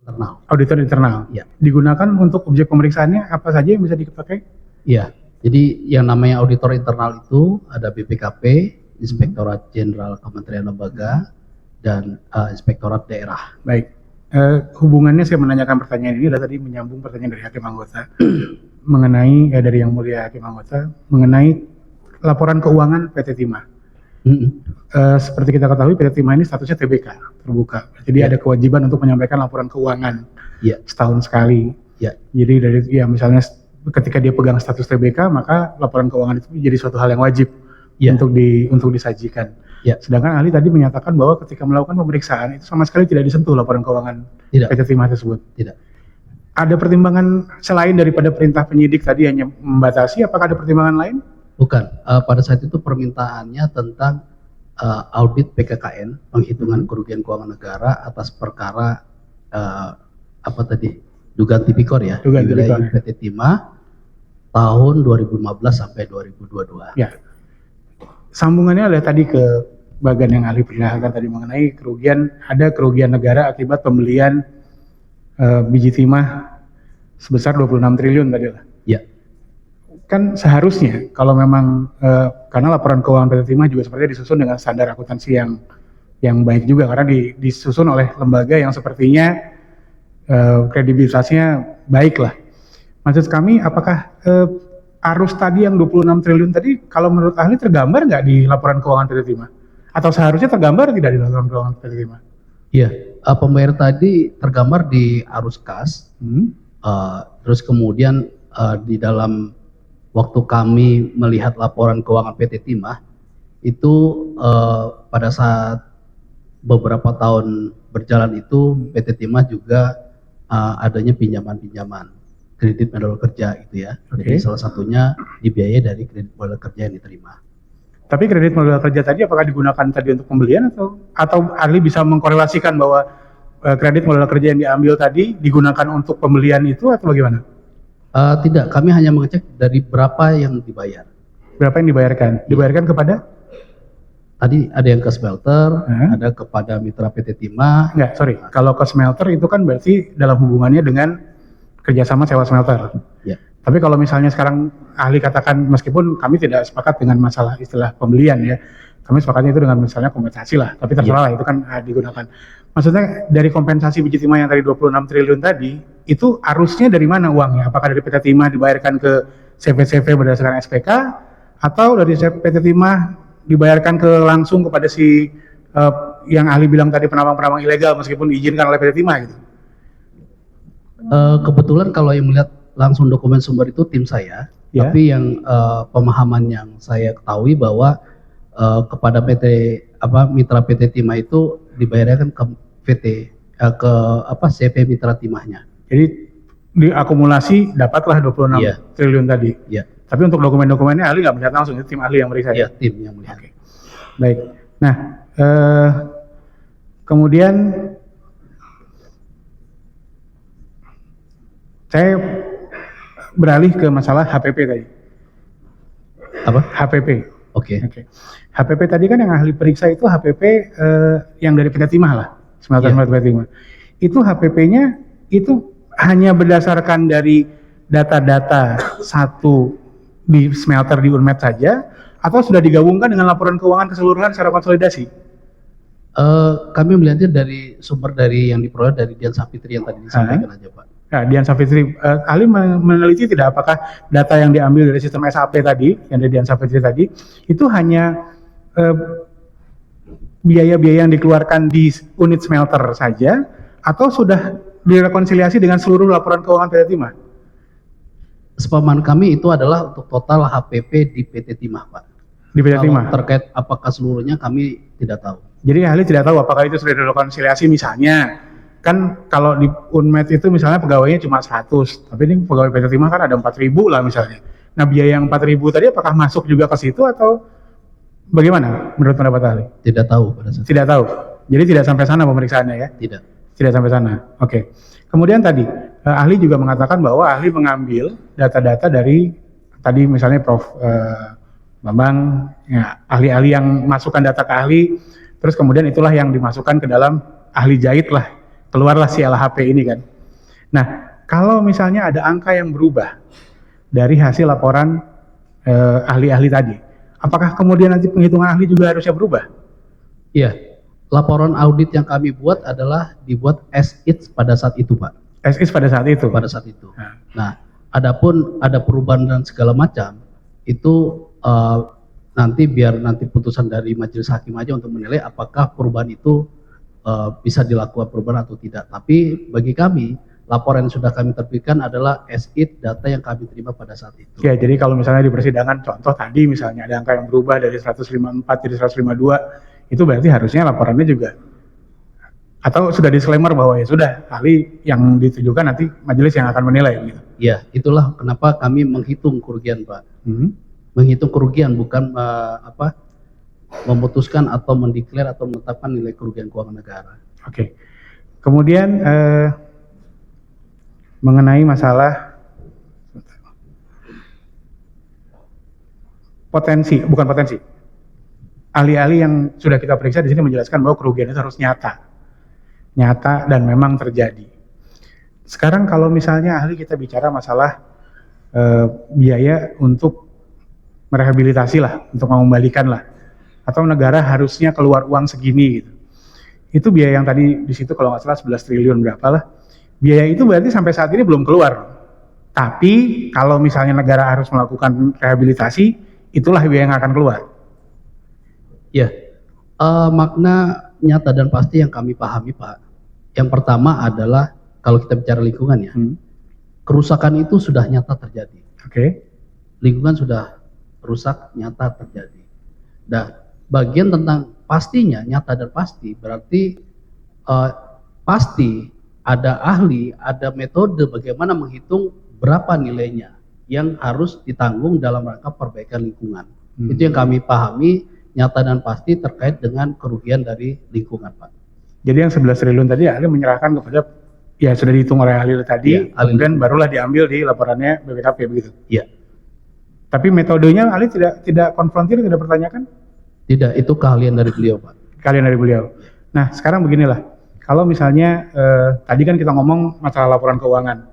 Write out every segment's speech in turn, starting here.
internal. Auditor internal. Ya. Digunakan untuk objek pemeriksaannya apa saja yang bisa dipakai? Iya. Jadi yang namanya auditor internal itu ada BPKP, Inspektorat Jenderal Kementerian Lembaga, dan Inspektorat Daerah. Baik. Hubungannya saya menanyakan pertanyaan ini adalah tadi menyambung pertanyaan dari hakim anggota mengenai dari yang mulia hakim anggota mengenai laporan keuangan PT Timah. Seperti kita ketahui PT Timah ini statusnya TBK terbuka, jadi ada kewajiban untuk menyampaikan laporan keuangan setahun sekali. Jadi dari misalnya ketika dia pegang status TBK maka laporan keuangan itu menjadi suatu hal yang wajib untuk disajikan. Sedangkan ahli tadi menyatakan bahwa ketika melakukan pemeriksaan itu sama sekali tidak disentuh laporan keuangan PT Timah tersebut. Tidak. Ada pertimbangan selain daripada perintah penyidik tadi hanya membatasi, apakah ada pertimbangan lain? Bukan. Pada saat itu permintaannya tentang audit PKKN, penghitungan kerugian keuangan negara atas perkara dugaan tipikor ya, di wilayah PT Timah tahun 2015 sampai 2022. Ya. Sambungannya adalah tadi ke bagian yang ahli perlihatkan tadi mengenai ada kerugian negara akibat pembelian biji timah sebesar 26 triliun tadi lah. Ya. Kan seharusnya kalau memang karena laporan keuangan PT Timah juga sepertinya disusun dengan standar akuntansi yang baik juga karena disusun oleh lembaga yang sepertinya kredibilitasnya baik lah. Maksud kami apakah arus tadi yang 26 triliun tadi kalau menurut ahli tergambar nggak di laporan keuangan PT Timah? Atau seharusnya tergambar tidak di laporan keuangan PT Timah? Iya, pembayar tadi tergambar di arus kas, terus kemudian di dalam waktu kami melihat laporan keuangan PT Timah itu pada saat beberapa tahun berjalan itu PT Timah juga adanya pinjaman-pinjaman kredit modal kerja gitu ya. Jadi salah satunya dibiayai dari kredit modal kerja yang diterima. Tapi kredit modal kerja tadi apakah digunakan tadi untuk pembelian atau ahli bisa mengkorelasikan bahwa kredit modal kerja yang diambil tadi digunakan untuk pembelian itu atau bagaimana? Tidak, kami hanya mengecek dari berapa yang dibayar. Berapa yang dibayarkan? Dibayarkan kepada? Tadi ada yang ke smelter, ada kepada mitra PT Timah. Enggak, sorry. Kalau ke smelter itu kan berarti dalam hubungannya dengan kerjasama sewa smelter. Ya. Tapi kalau misalnya sekarang ahli katakan meskipun kami tidak sepakat dengan masalah istilah pembelian ya, kami sepakatnya itu dengan misalnya kompensasi lah. Tapi terserah lah itu kan digunakan. Maksudnya dari kompensasi biji timah yang tadi 26 triliun tadi, itu arusnya dari mana uangnya? Apakah dari PT Timah dibayarkan ke CV berdasarkan SPK atau dari PT Timah dibayarkan langsung kepada si yang ahli bilang tadi penambang-penambang ilegal meskipun diizinkan oleh PT Timah gitu? Kebetulan kalau yang melihat langsung dokumen sumber itu tim saya, tapi yang pemahaman yang saya ketahui bahwa kepada mitra PT Timah itu dibayarkan ke CV mitra Timahnya. Jadi diakumulasi dapatlah 26 triliun tadi. Iya. Tapi untuk dokumen-dokumennya ahli nggak melihat langsung, itu tim ahli yang meriksa. Iya, tim yang melihat. Okay. Baik. Nah, kemudian saya beralih ke masalah HPP tadi. Apa? HPP. Oke. HPP tadi kan yang ahli periksa itu HPP yang dari PT Timah lah, smelter PT Timah. Itu HPP-nya itu hanya berdasarkan dari data-data satu di smelter di Unmet saja, atau sudah digabungkan dengan laporan keuangan keseluruhan secara konsolidasi? Kami melihatnya dari sumber dari yang diperoleh dari Dian Savitri yang tadi disampaikan aja Pak. Nah, Dian Savitri, ahli meneliti tidak apakah data yang diambil dari sistem SAP tadi, yang dari Dian Savitri tadi, itu hanya biaya-biaya yang dikeluarkan di unit smelter saja, atau sudah direkonsiliasi dengan seluruh laporan keuangan PT Timah? Sepemahaman kami itu adalah untuk total HPP di PT Timah Pak. Di PT Timah? Terkait apakah seluruhnya kami tidak tahu. Jadi ahli tidak tahu apakah itu sudah direkonsiliasi misalnya. Kan kalau di Unmet itu misalnya pegawainya cuma 100, tapi ini pegawai PT Timah kan ada 4.000 lah misalnya. Nah biaya yang 4.000 tadi apakah masuk juga ke situ atau bagaimana menurut pendapat ahli? Tidak tahu pada saat. Tidak tahu. Jadi tidak sampai sana pemeriksaannya ya? Tidak. Tidak sampai sana. Oke. Kemudian tadi ahli juga mengatakan bahwa ahli mengambil data-data dari tadi misalnya Prof. Bambang, ya, ahli-ahli yang masukkan data ke ahli, terus kemudian itulah yang dimasukkan ke dalam ahli jahit lah keluarlah si LHP ini kan. Nah, kalau misalnya ada angka yang berubah dari hasil laporan ahli-ahli tadi, apakah kemudian nanti penghitungan ahli juga harusnya berubah? Iya, laporan audit yang kami buat adalah dibuat as is pada saat itu, Pak. As is pada saat itu? Pada saat itu. Nah, adapun ada perubahan dan segala macam, itu nanti biar nanti putusan dari majelis hakim aja untuk menilai apakah perubahan itu bisa dilakukan perubahan atau tidak. Tapi bagi kami, laporan yang sudah kami terbitkan adalah as is data yang kami terima pada saat itu. Ya, jadi kalau misalnya di persidangan, contoh tadi misalnya ada angka yang berubah dari 154 jadi 152, itu berarti harusnya laporannya juga, atau sudah disclaimer bahwa ya sudah, ahli yang ditujukan nanti majelis yang akan menilai gitu. Ya, itulah kenapa kami menghitung kerugian, Pak. Menghitung kerugian, bukan memutuskan atau mendeklar atau menetapkan nilai kerugian keuangan negara. Oke. Kemudian mengenai masalah bukan potensi. Ahli-ahli yang sudah kita periksa di sini menjelaskan bahwa kerugian itu harus nyata dan memang terjadi. Sekarang kalau misalnya ahli kita bicara masalah biaya untuk merehabilitasi lah, untuk mengembalikan lah, atau negara harusnya keluar uang segini gitu. Itu biaya yang tadi di situ kalau nggak salah 11 triliun berapa lah. Biaya itu berarti sampai saat ini belum keluar. Tapi kalau misalnya negara harus melakukan rehabilitasi, itulah biaya yang akan keluar. Ya, makna nyata dan pasti yang kami pahami, Pak. Yang pertama adalah kalau kita bicara lingkungan ya, kerusakan itu sudah nyata terjadi. Oke. Lingkungan sudah rusak, nyata terjadi. Dan bagian tentang pastinya, nyata dan pasti, berarti pasti ada ahli, ada metode bagaimana menghitung berapa nilainya yang harus ditanggung dalam rangka perbaikan lingkungan. Itu yang kami pahami, nyata dan pasti terkait dengan kerugian dari lingkungan, Pak. Jadi yang 11 triliun tadi ahli menyerahkan kepada, ya sudah dihitung oleh ahli tadi, ya, kemudian barulah diambil di laporannya BPKP begitu? Iya. Tapi metodenya ahli tidak konfrontir, tidak pertanyakan? Tidak, itu keahlian dari beliau, Pak. Keahlian dari beliau. Nah, sekarang beginilah. Kalau misalnya tadi kan kita ngomong masalah laporan keuangan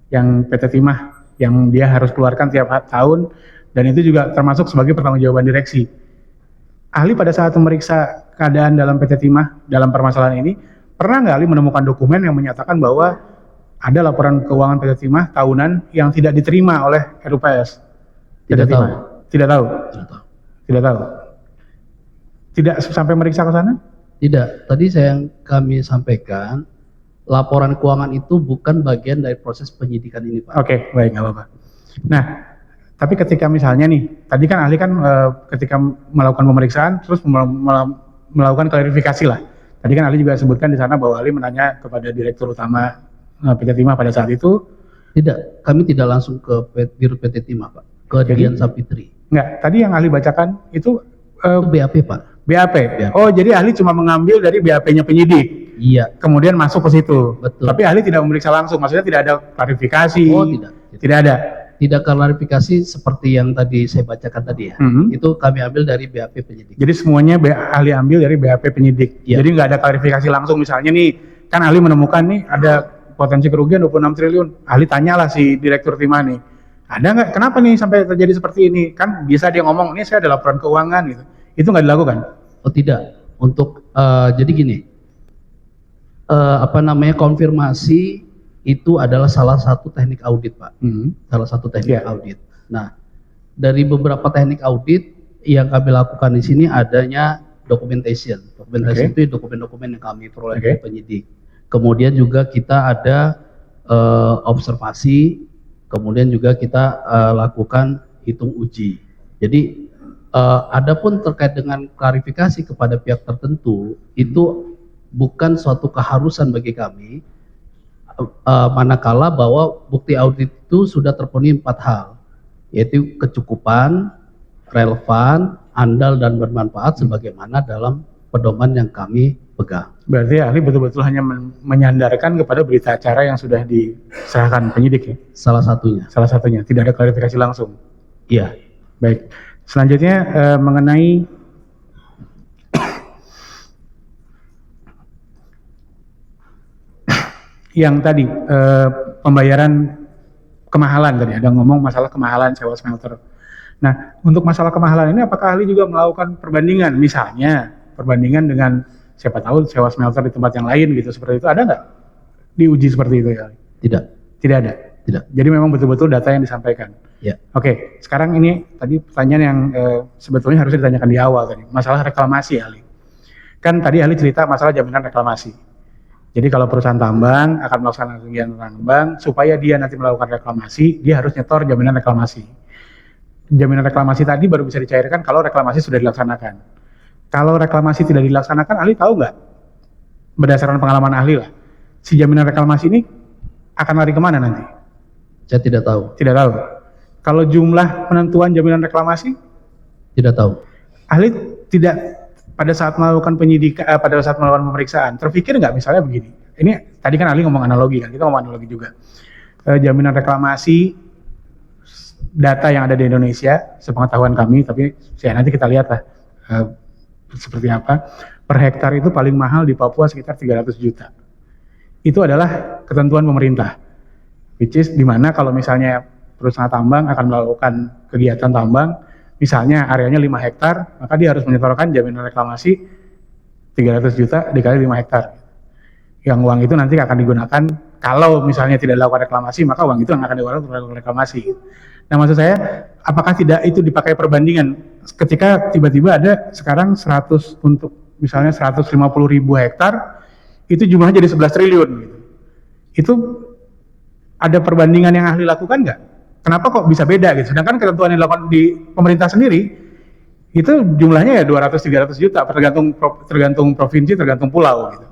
yang PT Timah yang dia harus keluarkan tiap tahun, dan itu juga termasuk sebagai pertanggungjawaban direksi. Ahli pada saat memeriksa keadaan dalam PT Timah dalam permasalahan ini, pernah nggak ahli menemukan dokumen yang menyatakan bahwa ada laporan keuangan PT Timah tahunan yang tidak diterima oleh RUPS? Tidak tahu. Tidak tahu. Tidak tahu. Tidak tahu. Tidak sampai meriksa ke sana? Tidak. Tadi yang kami sampaikan, laporan keuangan itu bukan bagian dari proses penyidikan ini, Pak. Oke, baik, nggak apa-apa. Nah, tapi ketika misalnya nih, tadi kan ahli kan ketika melakukan pemeriksaan, terus melakukan klarifikasi lah. Tadi kan ahli juga sebutkan di sana bahwa ahli menanya kepada Direktur Utama PT Timah pada saat itu. Tidak, kami tidak langsung ke Biro PT Timah, Pak. Ke Dian Sapitri. Enggak, tadi yang ahli bacakan itu BAP, Pak. BAP. Oh, jadi ahli cuma mengambil dari BAP-nya penyidik. Iya. Kemudian masuk ke situ. Betul. Tapi ahli tidak memeriksa langsung, maksudnya tidak ada klarifikasi. Oh, tidak. Tidak ada. Tidak klarifikasi seperti yang tadi saya bacakan tadi ya. Itu kami ambil dari BAP penyidik. Jadi semuanya ahli ambil dari BAP penyidik. Ya. Jadi nggak ada klarifikasi langsung. Misalnya nih, kan ahli menemukan nih ada potensi kerugian 26 triliun. Ahli tanyalah si Direktur Timah nih, ada nggak? Kenapa nih sampai terjadi seperti ini? Kan bisa dia ngomong, ini saya ada laporan keuangan gitu. Itu nggak dilakukan? Oh tidak. Untuk jadi gini, konfirmasi itu adalah salah satu teknik audit, Pak. Salah satu teknik audit. Nah, dari beberapa teknik audit yang kami lakukan di sini adanya documentation. Documentation itu dokumen-dokumen yang kami peroleh dari penyidik. Kemudian juga kita ada observasi, kemudian juga kita lakukan hitung uji. Jadi adapun terkait dengan klarifikasi kepada pihak tertentu itu bukan suatu keharusan bagi kami. Manakala bahwa bukti audit itu sudah terpenuhi 4 hal, yaitu kecukupan, relevan, andal, dan bermanfaat sebagaimana dalam pedoman yang kami pegang. Berarti ahli betul-betul hanya menyandarkan kepada berita acara yang sudah diserahkan penyidik ya? Salah satunya. Salah satunya, tidak ada klarifikasi langsung? Iya. Baik, selanjutnya mengenai yang tadi pembayaran kemahalan tadi ada ngomong masalah kemahalan sewa smelter. Nah, untuk masalah kemahalan ini apakah ahli juga melakukan perbandingan, misalnya perbandingan dengan siapa tahu sewa smelter di tempat yang lain gitu, seperti itu ada nggak diuji seperti itu ya? Tidak. Tidak ada. Tidak. Jadi memang betul-betul data yang disampaikan. Ya. Oke, sekarang ini tadi pertanyaan yang sebetulnya harus ditanyakan di awal tadi, masalah reklamasi ahli. Kan tadi ahli cerita masalah jaminan reklamasi. Jadi kalau perusahaan tambang akan melaksanakan kegiatan tambang, supaya dia nanti melakukan reklamasi, dia harus nyetor jaminan reklamasi. Jaminan reklamasi tadi baru bisa dicairkan kalau reklamasi sudah dilaksanakan. Kalau reklamasi tidak dilaksanakan, ahli tahu nggak? Berdasarkan pengalaman ahli lah, si jaminan reklamasi ini akan lari kemana nanti? Saya tidak tahu. Tidak tahu. Kalau jumlah penentuan jaminan reklamasi? Tidak tahu. Ahli tidak pada saat melakukan penyidikan, pada saat melakukan pemeriksaan, terpikir nggak misalnya begini? Ini tadi kan ahli ngomong analogi kan, kita ngomong analogi juga. Jaminan reklamasi, data yang ada di Indonesia, sepengetahuan kami, tapi ya nanti kita lihat lah seperti apa. Per hektar itu paling mahal di Papua sekitar 300 juta. Itu adalah ketentuan pemerintah, which is dimana kalau misalnya perusahaan tambang akan melakukan kegiatan tambang, misalnya areanya 5 hektar, maka dia harus menyetorkan jaminan reklamasi 300 juta dikali 5 hektar. Yang uang itu nanti akan digunakan, kalau misalnya tidak dilakukan reklamasi, maka uang itu yang akan digunakan untuk melakukan reklamasi. Nah, maksud saya, apakah tidak itu dipakai perbandingan? Ketika tiba-tiba ada sekarang 100 untuk misalnya 150.000 hektar, itu jumlahnya jadi 11 triliun. Gitu. Itu ada perbandingan yang ahli lakukan nggak? Kenapa kok bisa beda gitu? Sedangkan ketentuan yang dilakukan di pemerintah sendiri itu jumlahnya ya 200-300 juta, tergantung provinsi, tergantung pulau gitu.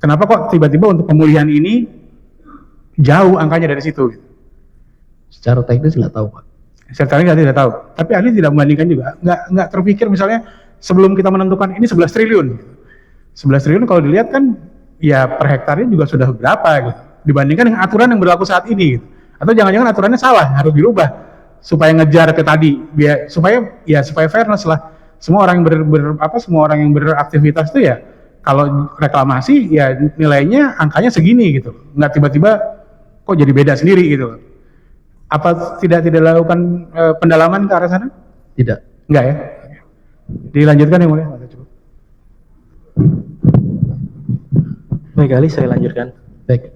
Kenapa kok tiba-tiba untuk pemulihan ini jauh angkanya dari situ? Gitu? Secara teknis nggak tahu, Pak. Secara teknis tidak tahu. Tapi ahli tidak membandingkan juga. Nggak terpikir misalnya sebelum kita menentukan ini 11 triliun. Gitu. 11 triliun kalau dilihat kan ya per hektarnya juga sudah berapa gitu. Dibandingkan dengan aturan yang berlaku saat ini gitu. Atau jangan-jangan aturannya salah, harus dirubah supaya ngejar ke tadi, biar supaya fairness lah. Semua orang yang semua orang yang beraktivitas itu ya kalau reklamasi ya nilainya angkanya segini gitu. Nggak tiba-tiba kok jadi beda sendiri gitu. Apa tidak lakukan pendalaman ke arah sana? Tidak. Enggak ya? Dilanjutkan ya Mulia. Baik, Ali, saya lanjutkan. Baik.